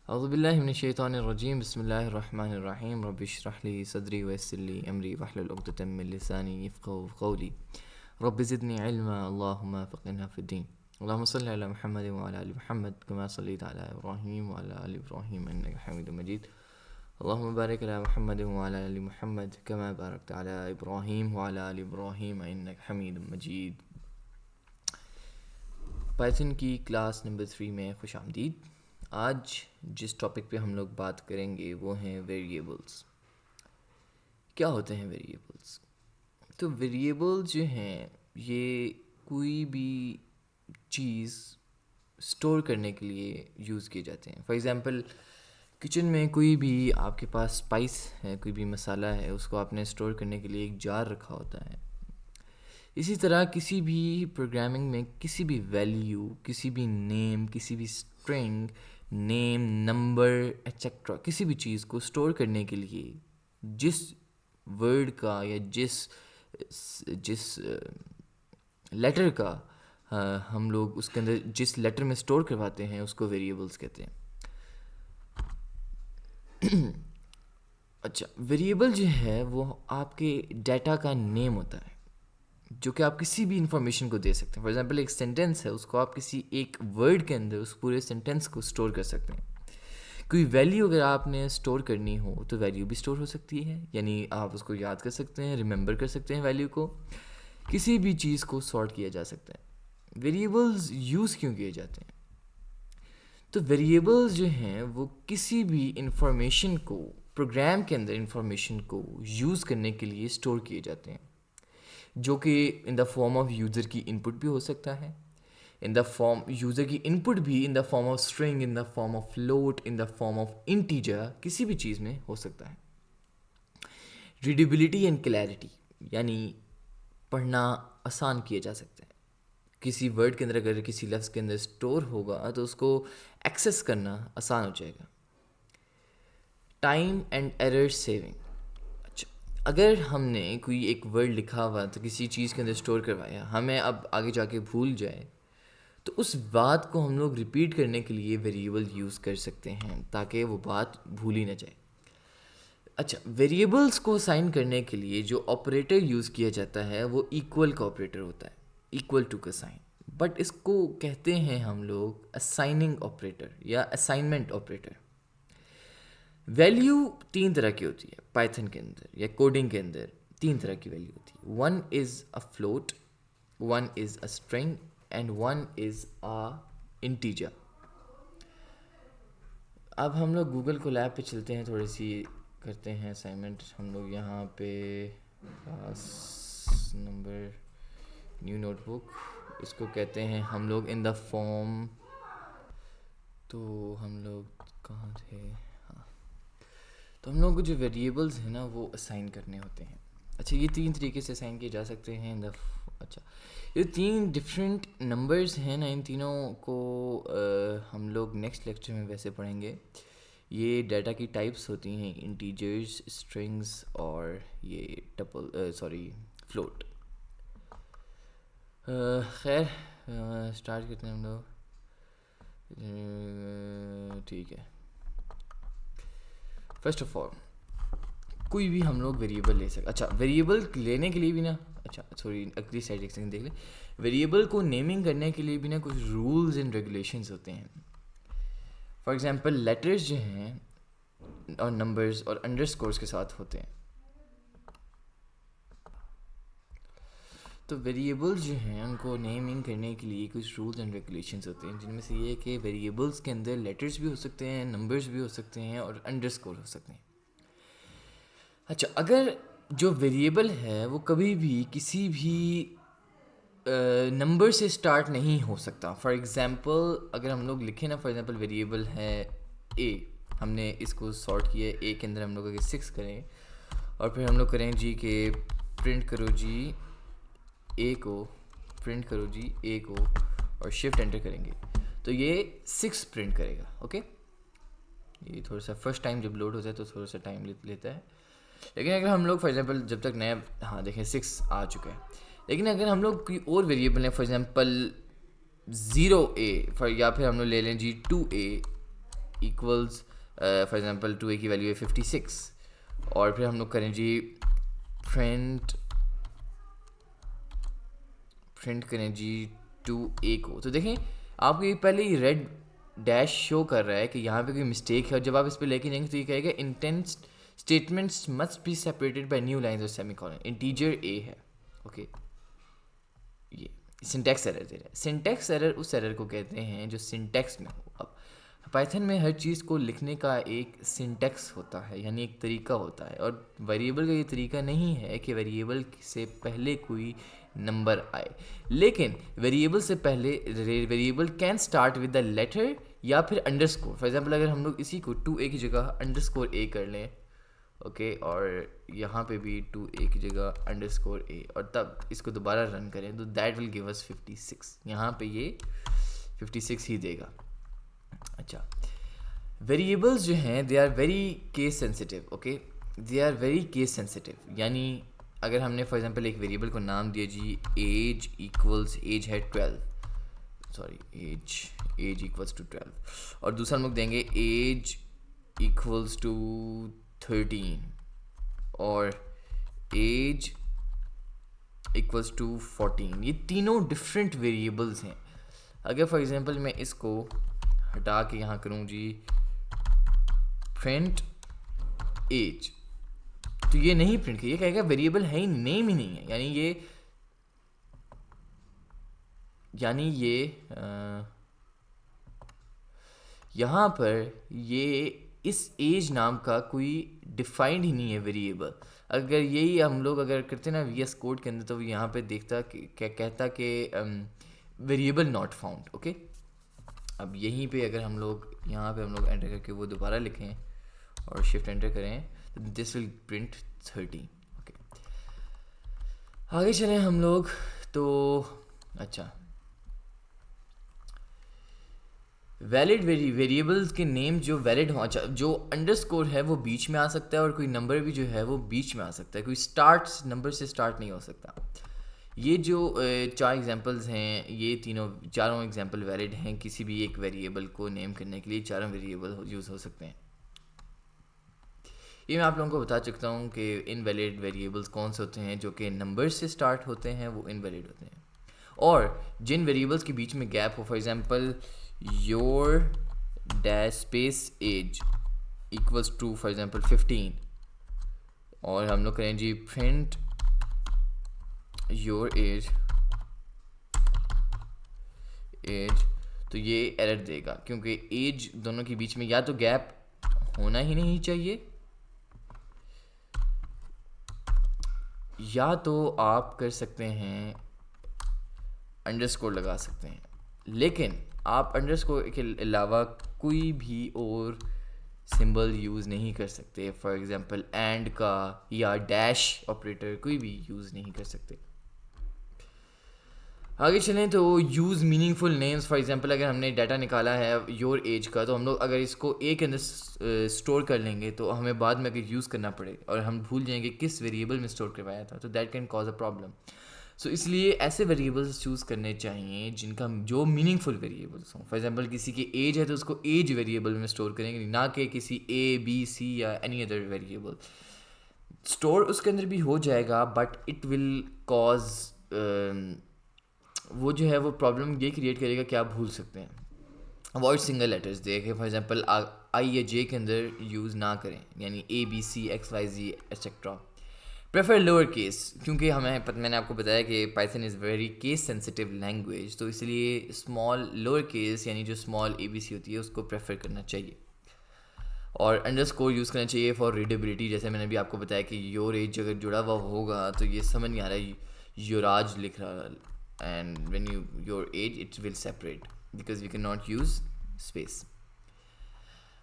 औज़ुबिल्लाहिमिनश्शैतानिर्रजीम बिस्मिल्लाहिर्रहमानिर्रहीम रब्बि इश्रह ली सदरी वयस्सिर ली अमरी वहलुल उक़दतम मिन लिसानी यफ़क़हू क़ौली रब्बि ज़िदनी इल्मा अल्लाहुम्मा फ़क़िह्ना फ़िद्दीन अल्लाहुम्मा सल्लि अला मुहम्मद व अला आलि मुहम्मद कमा सल्लैता अला इब्राहीम व अला आलि इब्राहीम इन्नका हमीदुम मजीद अल्लाहुम्मा बारिक अला मुहम्मद व अला आलि मुहम्मद कमा बारकता अला इब्राहीम व अला आलि इब्राहीम इन्नका हमीदुम मजीद। पाइथन की क्लास नंबर 3 में खुशामदीद। आज जिस टॉपिक पे हम लोग बात करेंगे वो हैं वेरिएबल्स। क्या होते हैं वेरिएबल्स? तो वेरिएबल्स जो हैं ये कोई भी चीज़ स्टोर करने के लिए यूज़ किए जाते हैं। फॉर एग्ज़ाम्पल किचन में कोई भी आपके पास स्पाइस है, कोई भी मसाला है, उसको आपने स्टोर करने के लिए एक जार रखा होता है। इसी तरह किसी भी प्रोग्रामिंग में किसी भी वैल्यू, किसी भी नेम, किसी भी स्ट्रिंग, नेम, नंबर एक्सेट्रा, किसी भी चीज़ को स्टोर करने के लिए जिस वर्ड का या जिस लेटर का हम लोग उसके अंदर जिस लेटर में स्टोर करवाते हैं उसको वेरिएबल्स कहते हैं। अच्छा, वेरिएबल जो है वो आपके डाटा का नेम होता है जो कि आप किसी भी इंफॉर्मेशन को दे सकते हैं। फॉर एग्जांपल एक सेंटेंस है, उसको आप किसी एक वर्ड के अंदर उस पूरे सेंटेंस को स्टोर कर सकते हैं। कोई वैल्यू अगर आपने स्टोर करनी हो तो वैल्यू भी स्टोर हो सकती है, यानी आप उसको याद कर सकते हैं, रिमेंबर कर सकते हैं वैल्यू को। किसी भी चीज़ को सॉर्ट किया जा सकता है। वेरिएबल्स यूज़ क्यों किए जाते हैं? तो वेरिएबल्स जो हैं वो किसी भी इंफॉर्मेशन को, प्रोग्राम के अंदर इंफॉर्मेशन को यूज़ करने के लिए स्टोर किए जाते हैं, जो कि in the form of user की इनपुट भी हो सकता है, इन द फॉर्म यूज़र की इनपुट भी in the form of string, in the form of float, in the form of integer, किसी भी चीज़ में हो सकता है। रीडेबिलिटी एंड क्लैरिटी, यानी पढ़ना आसान किया जा सकता है। किसी वर्ड के अंदर अगर किसी लफ्ज़ के अंदर स्टोर होगा तो उसको एक्सेस करना आसान हो जाएगा। Time and error saving. अगर हमने कोई एक वर्ड लिखा हुआ तो किसी चीज़ के अंदर स्टोर करवाया, हमें अब आगे जाके भूल जाए तो उस बात को हम लोग रिपीट करने के लिए वेरिएबल यूज़ कर सकते हैं ताकि वो बात भूली ना जाए। अच्छा, वेरिएबल्स को असाइन करने के लिए जो ऑपरेटर यूज़ किया जाता है वो इक्वल का ऑपरेटर होता है, इक्वल टू का साइन। बट इसको कहते हैं हम लोग असाइनिंग ऑपरेटर या असाइनमेंट ऑपरेटर। वैल्यू 3 तरह की होती है पाइथन के अंदर या कोडिंग के अंदर। 3 तरह की वैल्यू होती है। One is a float, one is a string and one is a integer. अब हम लोग गूगल को लैब पे चलते हैं, थोड़ी सी करते हैं असाइनमेंट। हम लोग यहाँ पे क्लास नंबर न्यू नोटबुक, इसको कहते हैं हम लोग इन द फॉर्म। तो हम लोग कहाँ थे? हाँ, तो हम लोग को जो वेरिएबल्स हैं ना वो असाइन करने होते हैं। अच्छा, ये 3 तरीके से असाइन किए जा सकते हैं इन द अच्छा, ये 3 डिफरेंट नंबर्स हैं ना, इन तीनों को हम लोग नेक्स्ट लेक्चर में वैसे पढ़ेंगे। ये डाटा की टाइप्स होती हैं, इंटीजर्स, स्ट्रिंग्स और ये टपल फ्लोट। खैर स्टार्ट करते हैं हम लोग। ठीक है, फर्स्ट ऑफ ऑल कोई भी हम लोग वेरिएबल ले सकते। अच्छा, वेरिएबल लेने के लिए भी ना, अच्छा सॉरी अगली साइड एक सेकंड देख ले। वेरिएबल को नेमिंग करने के लिए भी ना कुछ रूल्स एंड रेगुलेशंस होते हैं। फॉर एग्जांपल लेटर्स जो हैं और नंबर्स और अंडरस्कोर्स के साथ होते हैं। तो वेरिएबल्स जो हैं उनको नेमिंग करने के लिए कुछ रूल्स एंड रेगुलेशंस होते हैं, जिनमें से ये कि वेरिएबल्स के अंदर लेटर्स भी हो सकते हैं, नंबर्स भी हो सकते हैं और अंडरस्कोर हो सकते हैं। अच्छा, अगर जो वेरिएबल है वो कभी भी किसी भी नंबर से स्टार्ट नहीं हो सकता। फॉर एग्ज़ाम्पल अगर हम लोग लिखें ना, फॉर एग्ज़ाम्पल वेरिएबल है ए, हमने इसको सॉर्ट किया, ए के अंदर हम लोग अगर 6 करें और फिर हम लोग करें जी कि प्रिंट करो जी ए को, प्रिंट करो जी ए को और शिफ्ट एंटर करेंगे तो ये 6 प्रिंट करेगा। ओके, ये थोड़ा सा फर्स्ट टाइम जब लोड होता है तो थोड़ा सा टाइम लेता है। लेकिन अगर हम लोग फॉर एग्जांपल जब तक नया, हाँ देखें 6 आ चुका है। लेकिन अगर हम लोग कोई और वेरिएबल है, फॉर एग्जांपल 0a, या फिर हम लोग ले लें जी 2a equals for example 2a की वैल्यू है 56, और फिर हम लोग करें जी प्रिंट करें जी 2a को। तो देखें आपको ये पहले ही रेड डैश शो कर रहा है कि यहाँ पे कोई मिस्टेक है, और जब आप इस पर लेके जाएंगे तो ये कहेगा intent statements must be separated by new lines और सेमीकोलन, इंटीजर a है। ओके, ये सिंटैक्स एरर दे रहा है। सिंटैक्स एरर उस एरर को कहते हैं जो सिंटैक्स में हो। अब पाइथन में हर चीज़ को लिखने का एक सिंटैक्स होता है, यानी एक तरीका होता है, और वेरिएबल का ये तरीका नहीं है कि वेरिएबल से पहले कोई नंबर आए, लेकिन वेरिएबल से पहले variable can start with the letter या फिर अंडरस्कोर। फॉर एग्जांपल अगर हम लोग इसी को 2a की जगह अंडरस्कोर a कर लें, ओके, और यहाँ पे भी 2a की जगह अंडरस्कोर a, और तब इसको दोबारा रन करें तो दैट विल गिव अस 56। यहाँ पे ये 56 ही देगा। अच्छा, वेरिएबल्स जो हैं they are very case sensitive. Okay, they are very case sensitive, यानी अगर हमने फॉर एग्जांपल एक वेरिएबल को नाम दिया जी एज इक्वल्स, एज है 12, सॉरी एज इक्वल्स टू 12, और दूसरा हम लोग देंगे एज इक्वल्स टू 13 और एज इक्वल्स टू 14। ये तीनों डिफरेंट वेरिएबल्स हैं। अगर फॉर एग्जांपल मैं इसको हटा के यहाँ करूँ जी प्रिंट एज, तो ये नहीं प्रिंट किया, ये कहेगा वेरिएबल है ही, नेम ही नहीं है, यानी ये यहाँ पर ये इस एज नाम का कोई डिफाइंड ही नहीं है वेरिएबल। अगर यही हम लोग अगर करते ना VS कोड के अंदर, तो यहाँ पे देखता कि क्या कहता कि वेरिएबल नॉट फाउंड। ओके, अब यहीं पे अगर हम लोग यहाँ पे हम लोग एंटर करके वो दोबारा लिखें और शिफ्ट एंटर करें तो दिस विल प्रिंट 30। ओके, आगे चलें हम लोग। तो अच्छा, वैलिड वेरिएबल्स के नेम जो वैलिड हो, अच्छा, जो अंडरस्कोर है वो बीच में आ सकता है, और कोई नंबर भी जो है वो बीच में आ सकता है, कोई स्टार्ट नंबर से स्टार्ट नहीं हो सकता। ये जो 4 एग्जांपल्स हैं, ये चारों एग्जांपल वैलिड हैं किसी भी एक वेरिएबल को नेम करने के लिए। चारों वेरिएबल यूज़ हो सकते हैं। ये मैं आप लोगों को बता चुका हूँ कि इनवैलिड वेरिएबल्स कौन से होते हैं, जो कि नंबर से स्टार्ट होते हैं, वो इनवैलिड होते हैं। और जिन वेरिएबल्स के बीच में गैप हो, for example your dash space age equals to for example 15, और हम लोग करें जी प्रिंट योर एज, तो ये एरर देगा क्योंकि एज दोनों के बीच में या तो गैप होना ही नहीं चाहिए, या तो आप कर सकते हैं अंडरस्कोर लगा सकते हैं, लेकिन आप अंडरस्कोर के अलावा कोई भी और सिंबल यूज़ नहीं कर सकते। फॉर एग्जांपल एंड का या डैश ऑपरेटर कोई भी यूज़ नहीं कर सकते। आगे चलें तो use meaningful names. For example अगर हमने डाटा निकाला है योर एज का, तो हम लोग अगर इसको ए के अंदर स्टोर कर लेंगे तो हमें बाद में अगर यूज़ करना पड़े और हम भूल जाएंगे किस वेरिएबल में स्टोर करवाया था, तो that can cause a problem. So इसलिए ऐसे वेरिएबल्स चूज़ करने चाहिए जिनका जो मीनिंगफुल वेरिएबल्स हों। फॉर एग्जांपल किसी की एज है तो उसको एज वेरिएबल में स्टोर करेंगे, ना कि किसी A B C या एनी अदर वेरिएबल। स्टोर उसके अंदर भी हो जाएगा, बट इट विल कॉज वो जो है वो प्रॉब्लम ये क्रिएट करेगा कि आप भूल सकते हैं। अवॉइड सिंगल लेटर्स देखें, फॉर एग्जांपल आई या जे के अंदर यूज़ ना करें, यानी ABCXYZ etcetera. Prefer lower case, क्योंकि मैंने आपको बताया कि Python is very case sensitive language, तो इसलिए स्मॉल लोअर केस यानी जो स्मॉल ABC होती है उसको प्रेफर करना चाहिए। और अंडरस्कोर यूज़ करना चाहिए फॉर रीडेबिलिटी। जैसे मैंने भी आपको बताया कि योर एज अगर जुड़ा हुआ होगा तो ये समझ नहीं आ रहा है योराज लिख रहा, and when your age it will separate because we can not use space.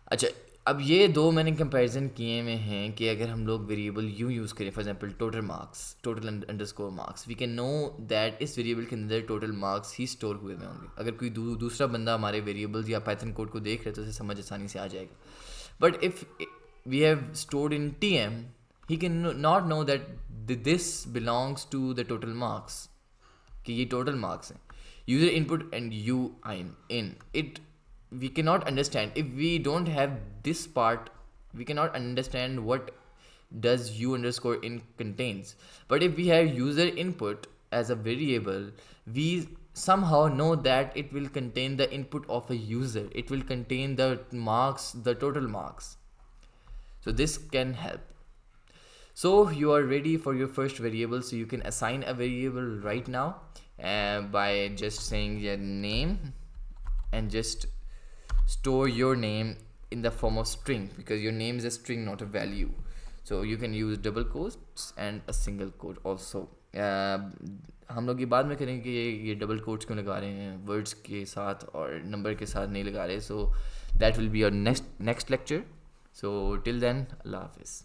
अच्छा, अब ये दो मैंने कंपैरिजन किए में हैं कि अगर हम लोग वेरिएबल यूज़ करें, for example total marks, total underscore marks, we can know that इस वेरिएबल के अंदर टोटल मार्क्स ही स्टोर हुए हुए होंगे। अगर कोई दूसरा बंदा हमारे वेरिएबल्स या पाइथन कोड को देख रहे तो उसे समझ आसानी से आ जाएगा। But if we have stored in TM, he can not know that this belongs to the total marks, कि ये टोटल मार्क्स हैं। User input and you in it we cannot understand if we don't have this part. We cannot understand what does u underscore in contains. But if we have user input as a variable, we somehow know that it will contain the input of a user, it will contain the marks, the total marks. So this can help. So you are ready for your first variable, so you can assign a variable right now by just saying your name and just store your name in the form of string, because your name is a string, not a value. So you can use double quotes and a single quote also. हम लोग ये बाद में करेंगे कि ये double quotes क्यों लगा रहे हैं वर्ड्स के साथ और नंबर के साथ नहीं लगा रहे. So that will be your next lecture. So till then, अल्लाह हाफिज़.